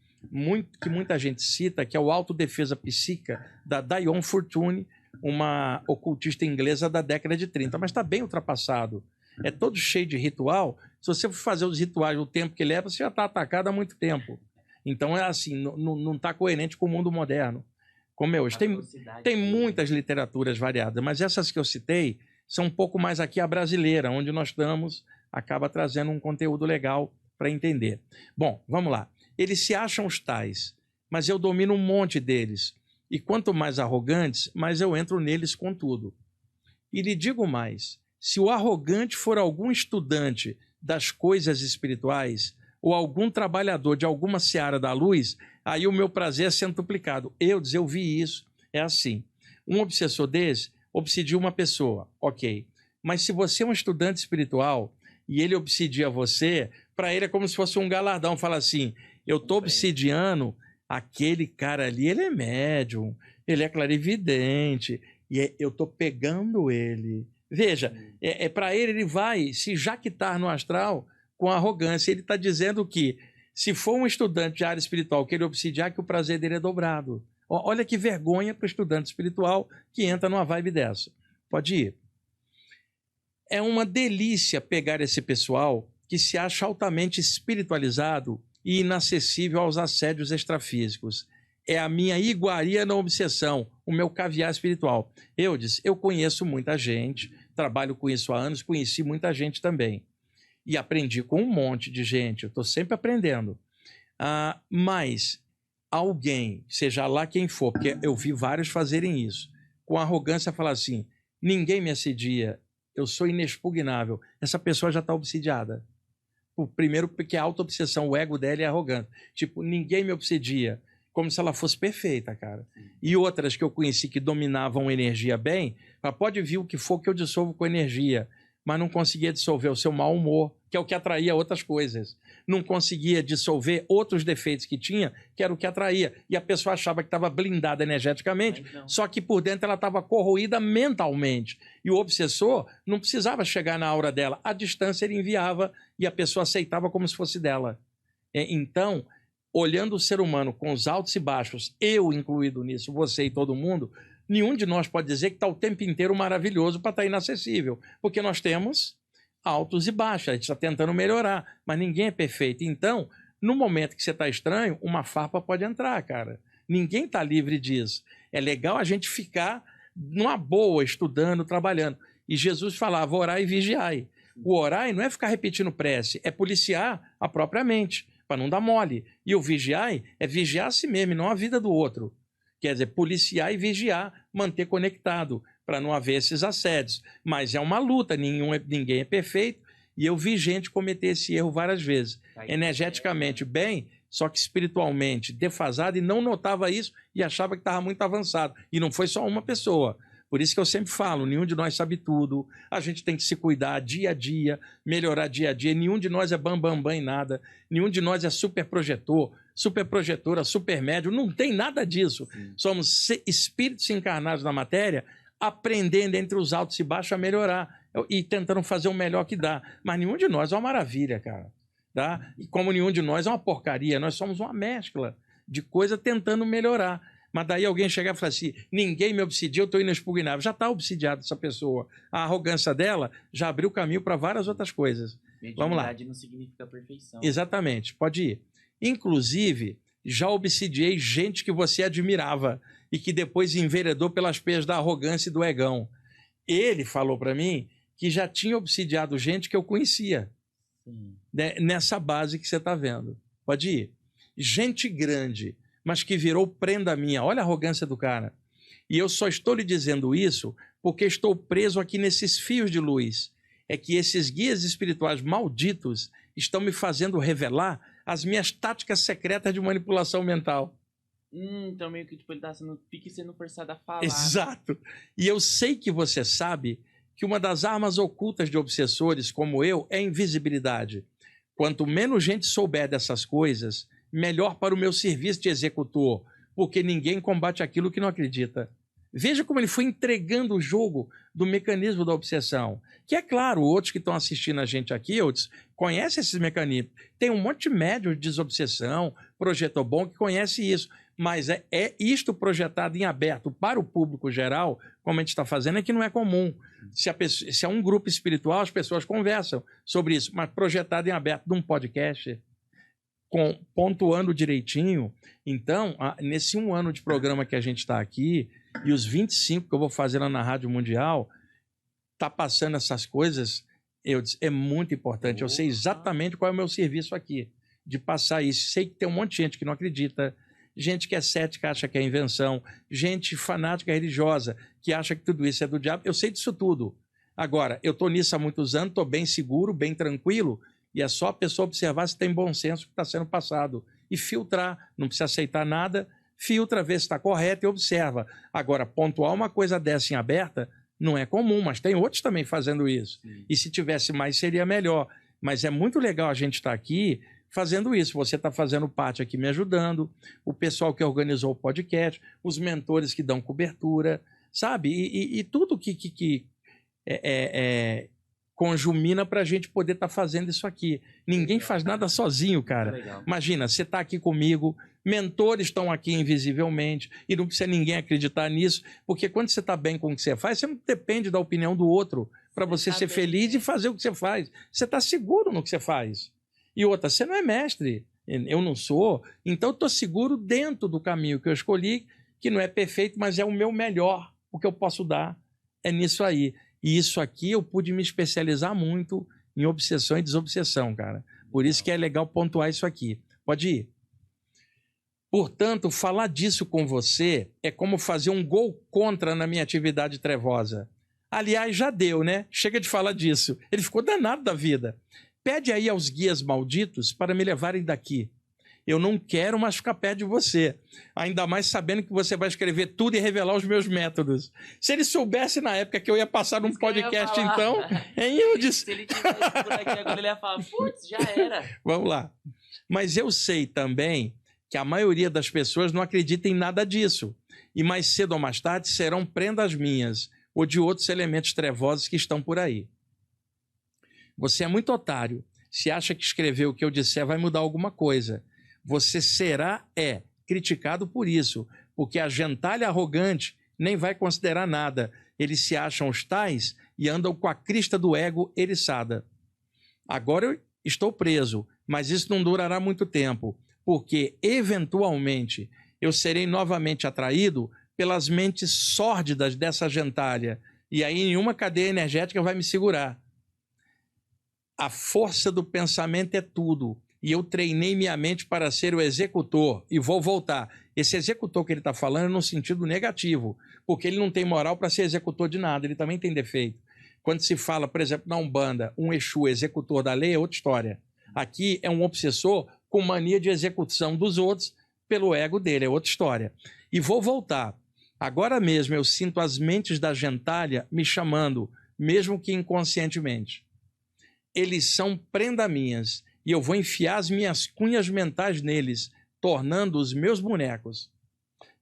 que muita gente cita, que é o Autodefesa Psíquica, da Diane Fortune, uma ocultista inglesa da década de 30, mas está bem ultrapassado. É todo cheio de ritual. Se você for fazer os rituais no tempo que leva, você já está atacado há muito tempo. Então, é assim, não está coerente com o mundo moderno. Como é hoje. Tem muitas literaturas variadas, mas essas que eu citei são um pouco mais aqui a brasileira, onde nós estamos, acaba trazendo um conteúdo legal para entender. Bom, vamos lá. Eles se acham os tais, mas eu domino um monte deles. E quanto mais arrogantes, mais eu entro neles com tudo. E lhe digo mais, se o arrogante for algum estudante das coisas espirituais, ou algum trabalhador de alguma seara da luz, aí o meu prazer é centuplicado. Eu vi isso, é assim. Um obsessor desse obsidia uma pessoa, ok. Mas se você é um estudante espiritual e ele obsidia você, para ele é como se fosse um galardão. Fala assim, eu estou obsidiando aquele cara ali, ele é médium, ele é clarividente, e eu estou pegando ele. Veja, para ele vai se jaquitar no astral com arrogância. Ele está dizendo que, se for um estudante de área espiritual que ele obsidiar, que o prazer dele é dobrado. Olha que vergonha para o estudante espiritual que entra numa vibe dessa. Pode ir. É uma delícia pegar esse pessoal que se acha altamente espiritualizado e inacessível aos assédios extrafísicos. É a minha iguaria na obsessão, o meu caviar espiritual. Eu conheço muita gente, trabalho com isso há anos, conheci muita gente também. E aprendi com um monte de gente, eu estou sempre aprendendo. Mas alguém, seja lá quem for, porque eu vi vários fazerem isso, com arrogância falar assim, ninguém me assedia, eu sou inexpugnável. Essa pessoa já está obsidiada. Primeiro, porque a auto-obsessão, o ego dela é arrogante. Tipo, ninguém me obsedia, como se ela fosse perfeita, cara. E outras que eu conheci que dominavam energia bem, pode vir o que for que eu dissolvo com energia, mas não conseguia dissolver o seu mau humor, que é o que atraía outras coisas. Não conseguia dissolver outros defeitos que tinha, que era o que atraía. E a pessoa achava que estava blindada energeticamente, só que por dentro ela estava corroída mentalmente. E o obsessor não precisava chegar na aura dela. À distância ele enviava e a pessoa aceitava como se fosse dela. Então, olhando o ser humano com os altos e baixos, eu incluído nisso, você e todo mundo, nenhum de nós pode dizer que está o tempo inteiro maravilhoso para estar inacessível, porque nós temos altos e baixos, a gente está tentando melhorar, mas ninguém é perfeito. Então, no momento que você está estranho, uma farpa pode entrar, cara. Ninguém está livre disso. É legal a gente ficar numa boa, estudando, trabalhando. E Jesus falava, orai e vigiai. O orai não é ficar repetindo prece, é policiar a própria mente, para não dar mole. E o vigiai é vigiar a si mesmo, e não a vida do outro. Quer dizer, policiar e vigiar, manter conectado, para não haver esses assédios. Mas é uma luta, ninguém é perfeito, e eu vi gente cometer esse erro várias vezes. Energeticamente bem, só que espiritualmente defasado, e não notava isso, e achava que estava muito avançado. E não foi só uma pessoa. Por isso que eu sempre falo, nenhum de nós sabe tudo, a gente tem que se cuidar dia a dia, melhorar dia a dia, nenhum de nós é bambambam em nada, nenhum de nós é super projetor, super projetora, super médium, não tem nada disso. Somos espíritos encarnados na matéria, aprendendo entre os altos e baixos a melhorar, e tentando fazer o melhor que dá. Mas nenhum de nós é uma maravilha, cara. Tá? E como nenhum de nós é uma porcaria, nós somos uma mescla de coisa tentando melhorar. Mas daí alguém chegar e falar assim, ninguém me obsidia, eu estou inexpugnável. Já está obsidiado essa pessoa. A arrogância dela já abriu caminho para várias outras coisas. Vamos lá. Não significa perfeição. Exatamente, pode ir. Inclusive, já obsidiei gente que você admirava e que depois enveredou pelas peias da arrogância e do egão. Ele falou para mim que já tinha obsidiado gente que eu conhecia. Nessa base que você está vendo. Pode ir. Gente grande, mas que virou prenda minha. Olha a arrogância do cara. E eu só estou lhe dizendo isso porque estou preso aqui nesses fios de luz. É que esses guias espirituais malditos estão me fazendo revelar as minhas táticas secretas de manipulação mental. Então meio que ele está sendo forçado a falar. Exato. E eu sei que você sabe que uma das armas ocultas de obsessores como eu é a invisibilidade. Quanto menos gente souber dessas coisas, melhor para o meu serviço de executor, porque ninguém combate aquilo que não acredita. Veja como ele foi entregando o jogo do mecanismo da obsessão. Que é claro, outros que estão assistindo a gente aqui, outros, conhecem esses mecanismos. Tem um monte de médium de desobsessão, projetor bom, que conhece isso. Mas é isto projetado em aberto para o público geral, como a gente está fazendo, é que não é comum. Se é um grupo espiritual, as pessoas conversam sobre isso, mas projetado em aberto num podcast, pontuando direitinho. Então, nesse 1 ano de programa que a gente está aqui, e os 25 que eu vou fazer lá na Rádio Mundial, tá passando essas coisas, é muito importante. Eu sei exatamente qual é o meu serviço aqui, de passar isso. Sei que tem um monte de gente que não acredita, gente que é cética, acha que é invenção, gente fanática religiosa, que acha que tudo isso é do diabo. Eu sei disso tudo. Agora, eu estou nisso há muitos anos, estou bem seguro, bem tranquilo, E é só a pessoa observar se tem bom senso que está sendo passado. E filtrar, não precisa aceitar nada, filtra, vê se está correto e observa. Agora, pontuar uma coisa dessa em aberta não é comum, mas tem outros também fazendo isso. Sim. E se tivesse mais, seria melhor. Mas é muito legal a gente estar aqui fazendo isso. Você está fazendo parte aqui me ajudando, o pessoal que organizou o podcast, os mentores que dão cobertura, sabe? E tudo que conjumina para a gente poder estar fazendo isso aqui. Ninguém faz nada sozinho, cara. Imagina, você está aqui comigo, mentores estão aqui invisivelmente, e não precisa ninguém acreditar nisso, porque quando você está bem com o que você faz, você não depende da opinião do outro para você ser feliz e fazer o que você faz. Você está seguro no que você faz. E outra, você não é mestre, eu não sou, então eu estou seguro dentro do caminho que eu escolhi, que não é perfeito, mas é o meu melhor, o que eu posso dar é nisso aí. E isso aqui eu pude me especializar muito em obsessão e desobsessão, cara. Por isso que é legal pontuar isso aqui. Pode ir. Portanto, falar disso com você é como fazer um gol contra na minha atividade trevosa. Aliás, já deu, né? Chega de falar disso. Ele ficou danado da vida. Pede aí aos guias malditos para me levarem daqui. Eu não quero mais ficar perto de você. Ainda mais sabendo que você vai escrever tudo e revelar os meus métodos. Se ele soubesse na época que eu ia passar num podcast, então... Eu disse... Se ele tivesse por aqui agora, ele ia falar, putz, já era. Vamos lá. Mas eu sei também que a maioria das pessoas não acredita em nada disso. E mais cedo ou mais tarde serão prendas minhas ou de outros elementos trevosos que estão por aí. Você é muito otário. Se acha que escrever o que eu disser vai mudar alguma coisa. Você será, criticado por isso, porque a gentalha arrogante nem vai considerar nada. Eles se acham os tais e andam com a crista do ego eriçada. Agora eu estou preso, mas isso não durará muito tempo, porque, eventualmente, eu serei novamente atraído pelas mentes sórdidas dessa gentalha, e aí nenhuma cadeia energética vai me segurar. A força do pensamento é tudo. E eu treinei minha mente para ser o executor e vou voltar. Esse executor que ele está falando é no sentido negativo, porque ele não tem moral para ser executor de nada, ele também tem defeito. Quando se fala, por exemplo, na Umbanda, um Exu executor da lei é outra história. Aqui é um obsessor com mania de execução dos outros pelo ego dele, é outra história. E vou voltar. Agora mesmo eu sinto as mentes da gentalha me chamando, mesmo que inconscientemente. Eles são prenda minhas. E eu vou enfiar as minhas cunhas mentais neles, tornando os meus bonecos.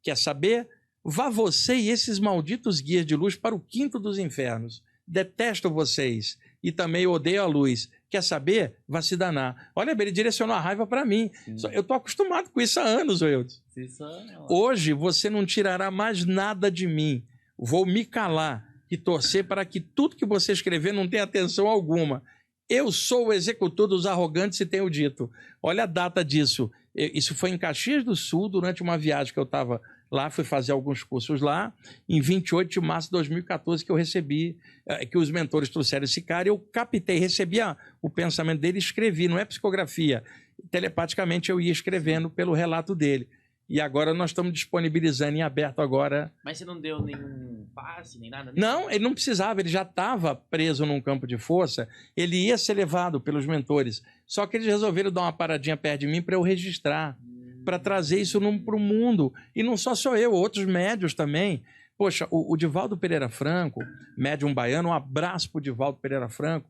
Quer saber? Vá você e esses malditos guias de luz para o quinto dos infernos. Detesto vocês e também odeio a luz. Quer saber? Vá se danar. Olha bem, ele direcionou a raiva para mim. Sim. Eu estou acostumado com isso há anos, Wilton. Hoje você não tirará mais nada de mim. Vou me calar e torcer para que tudo que você escrever não tenha atenção alguma. Eu sou o executor dos arrogantes e tenho dito. Olha a data disso. Isso foi em Caxias do Sul, durante uma viagem que eu estava lá, fui fazer alguns cursos lá, em 28 de março de 2014, que eu recebi, que os mentores trouxeram esse cara, eu captei, recebi o pensamento dele e escrevi, não é psicografia. Telepaticamente eu ia escrevendo pelo relato dele. E agora nós estamos disponibilizando em aberto agora. Mas você não deu nenhum passe, nem nada? Não, ele não precisava, ele já estava preso num campo de força, ele ia ser levado pelos mentores. Só que eles resolveram dar uma paradinha perto de mim para eu registrar, para trazer isso para o mundo. E não só sou eu, outros médios também. Poxa, o Divaldo Pereira Franco, médium baiano, um abraço para o Divaldo Pereira Franco.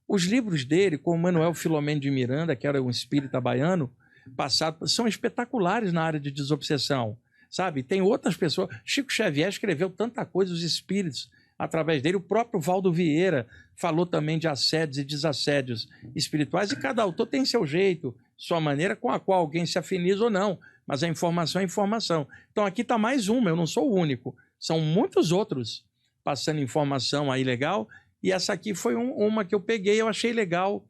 Os livros dele, com o Manuel Filomeno de Miranda, que era um espírita baiano, passado, são espetaculares na área de desobsessão, sabe? Tem outras pessoas. Chico Xavier escreveu tanta coisa, os espíritos, através dele. O próprio Valdo Vieira falou também de assédios e desassédios espirituais, e cada autor tem seu jeito, sua maneira com a qual alguém se afiniza ou não, mas a informação é informação. Então aqui está mais uma, eu não sou o único, são muitos outros passando informação aí legal, e essa aqui foi uma que eu peguei, eu achei legal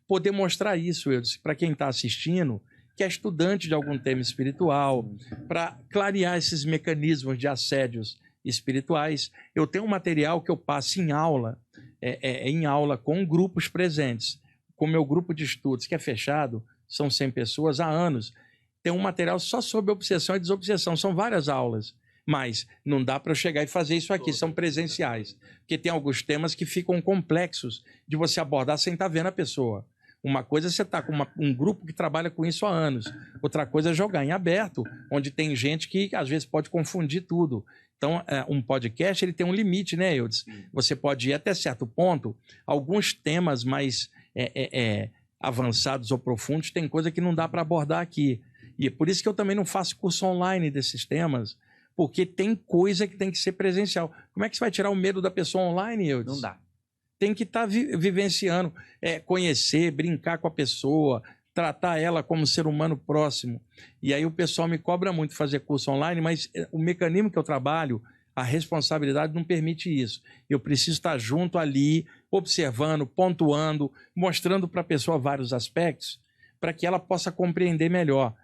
poder mostrar isso, para quem está assistindo, que é estudante de algum tema espiritual, para clarear esses mecanismos de assédios espirituais. Eu tenho um material que eu passo em aula, em aula com grupos presentes. Com o meu grupo de estudos, que é fechado, são 100 pessoas há anos, tem um material só sobre obsessão e desobsessão, são várias aulas. Mas não dá para eu chegar e fazer isso aqui, são presenciais. Porque tem alguns temas que ficam complexos de você abordar sem estar vendo a pessoa. Uma coisa é você estar com um grupo que trabalha com isso há anos. Outra coisa é jogar em aberto, onde tem gente que às vezes pode confundir tudo. Então, um podcast ele tem um limite, né, Eudes? Você pode ir até certo ponto. Alguns temas mais avançados ou profundos tem coisa que não dá para abordar aqui. E é por isso que eu também não faço curso online desses temas, porque tem coisa que tem que ser presencial. Como é que você vai tirar o medo da pessoa online, Eudes? Não dá. Tem que estar vivenciando, conhecer, brincar com a pessoa, tratar ela como ser humano próximo. E aí o pessoal me cobra muito fazer curso online, mas o mecanismo que eu trabalho, a responsabilidade não permite isso. Eu preciso estar junto ali, observando, pontuando, mostrando para a pessoa vários aspectos, para que ela possa compreender melhor.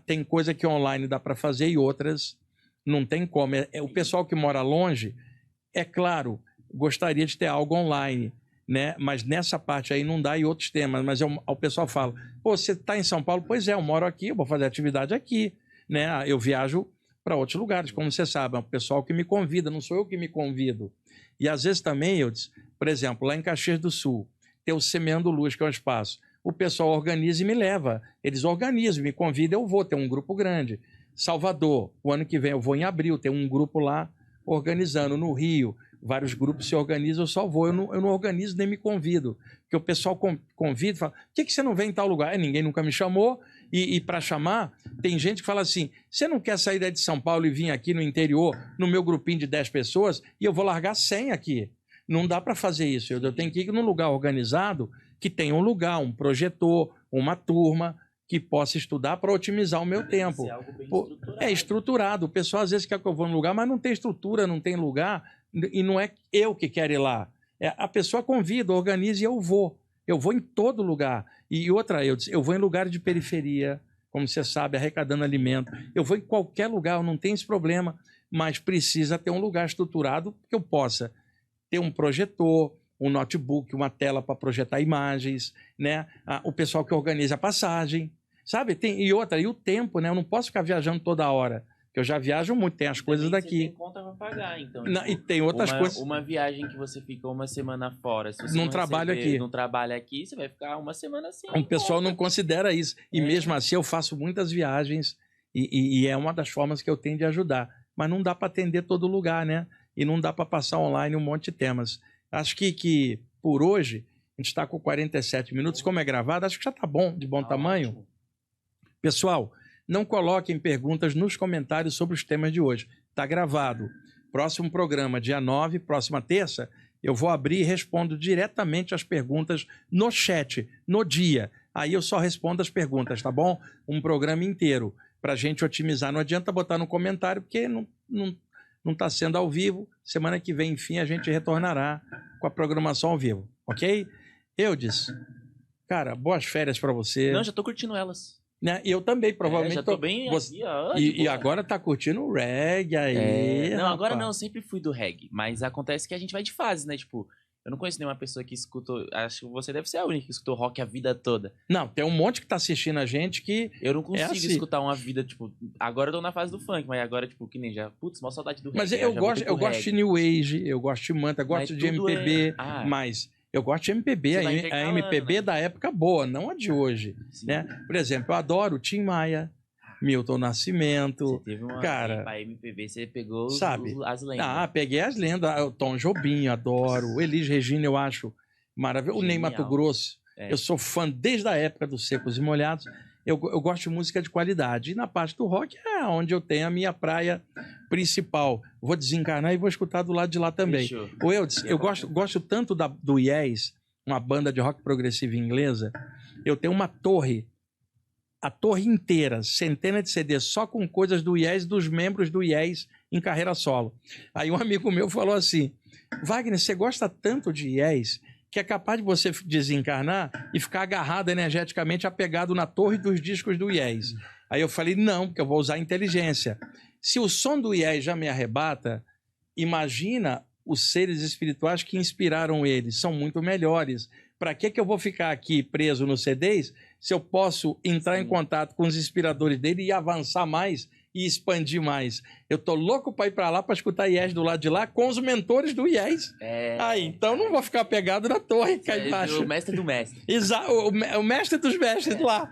Tem coisa que online dá para fazer e outras não tem como. O pessoal que mora longe, é claro, gostaria de ter algo online, né? Mas nessa parte aí não dá, e outros temas. Mas o pessoal fala, pô, você está em São Paulo? Pois é, eu moro aqui, eu vou fazer atividade aqui, né? Eu viajo para outros lugares, como você sabe, é o pessoal que me convida, não sou eu que me convido. E às vezes também, por exemplo, lá em Caxias do Sul, tem o Semeando Luz, que é um espaço. O pessoal organiza e me leva. Eles organizam, me convidam, eu vou, tem um grupo grande. Salvador, o ano que vem eu vou em abril, tem um grupo lá organizando. No Rio, vários grupos se organizam, eu só vou. Eu não organizo nem me convido. Porque o pessoal convida e fala, por que você não vem em tal lugar? Ninguém nunca me chamou. E para chamar, tem gente que fala assim, você não quer sair daí de São Paulo e vir aqui no interior, no meu grupinho de 10 pessoas, e eu vou largar 100 aqui. Não dá para fazer isso. Eu tenho que ir num lugar organizado, que tenha um lugar, um projetor, uma turma que possa estudar para otimizar o meu tempo. É algo bem estruturado. É estruturado. O pessoal às vezes quer que eu vá num lugar, mas não tem estrutura, não tem lugar, e não é eu que quero ir lá. A pessoa convida, organiza e eu vou. Eu vou em todo lugar. E outra, eu vou em lugares de periferia, como você sabe, arrecadando alimento. Eu vou em qualquer lugar, eu não tenho esse problema, mas precisa ter um lugar estruturado que eu possa ter um projetor, um notebook, uma tela para projetar imagens, né? O pessoal que organiza a passagem, sabe? E o tempo, né? Eu não posso ficar viajando toda hora, porque eu já viajo muito, tem as coisas daqui. Você tem conta para pagar, então. E tem outras coisas. Uma viagem que você fica uma semana fora, se você não trabalha aqui. Não trabalha aqui, você vai ficar uma semana assim. O pessoal não considera isso. E mesmo assim eu faço muitas viagens e é uma das formas que eu tenho de ajudar. Mas não dá para atender todo lugar, né? E não dá para passar online um monte de temas. Acho que por hoje, a gente está com 47 minutos, como é gravado, acho que já está bom, de bom tamanho. Ótimo. Pessoal, não coloquem perguntas nos comentários sobre os temas de hoje. Está gravado. Próximo programa, dia 9, próxima terça, eu vou abrir e respondo diretamente as perguntas no chat, no dia. Aí eu só respondo as perguntas, tá bom? Um programa inteiro, para a gente otimizar. Não adianta botar no comentário, porque não está sendo ao vivo. Semana que vem, enfim, a gente retornará com a programação ao vivo, ok? Eudes, cara, boas férias para você. Não, já estou curtindo elas. Né? Eu também, provavelmente. Já tô bem aqui, e agora tá curtindo o reggae aí. Não, agora não, eu sempre fui do reggae. Mas acontece que a gente vai de fase, né? Tipo, eu não conheço nenhuma pessoa que escutou. Acho que você deve ser a única que escutou rock a vida toda. Não, tem um monte que tá assistindo a gente que. Eu não consigo escutar uma vida, tipo. Agora eu tô na fase do funk, mas agora, tipo, que nem já. Putz, mó saudade do reggae. Mas eu gosto de New Age, eu gosto de Manta, gosto de MPB, mas. Eu gosto de MPB, a MPB, né? Da época boa, não a de hoje. Né? Por exemplo, eu adoro Tim Maia, Milton Nascimento. Você teve uma cara, pra MPB, você pegou as lendas. Peguei as lendas. O Tom Jobim, adoro. Elis Regina, eu acho maravilhoso. O Ney Matogrosso. Eu sou fã desde a época dos Secos e Molhados. Eu gosto de música de qualidade. E na parte do rock é onde eu tenho a minha praia principal. Vou desencarnar e vou escutar do lado de lá também. O Eudes, eu gosto tanto do Yes, uma banda de rock progressivo inglesa. Eu tenho uma torre, a torre inteira, centenas de CDs, só com coisas do Yes, dos membros do Yes em carreira solo. Aí um amigo meu falou assim, Wagner, você gosta tanto de Yes que é capaz de você desencarnar e ficar agarrado energeticamente, apegado na torre dos discos do Yes. Aí eu falei, não, porque eu vou usar a inteligência. Se o som do Yes já me arrebata, imagina os seres espirituais que inspiraram eles, são muito melhores. Para que eu vou ficar aqui preso nos CDs se eu posso entrar em contato com os inspiradores dele e avançar mais e expandir mais. Eu tô louco para ir para lá para escutar IES do lado de lá com os mentores do IES. Aí, então não vou ficar pegado na torre cá embaixo. O mestre do mestre. Exato, o mestre dos mestres lá.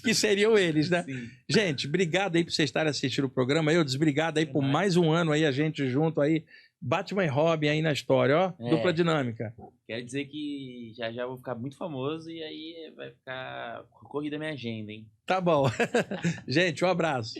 Que seriam eles, né? Sim. Gente, obrigado aí por vocês estarem assistindo o programa. Eu obrigado aí por mais um ano aí, a gente junto aí. Batman e Robin aí na história, ó. Dupla dinâmica. Quero dizer que já vou ficar muito famoso e aí vai ficar corrida a minha agenda, hein? Tá bom. Gente, um abraço.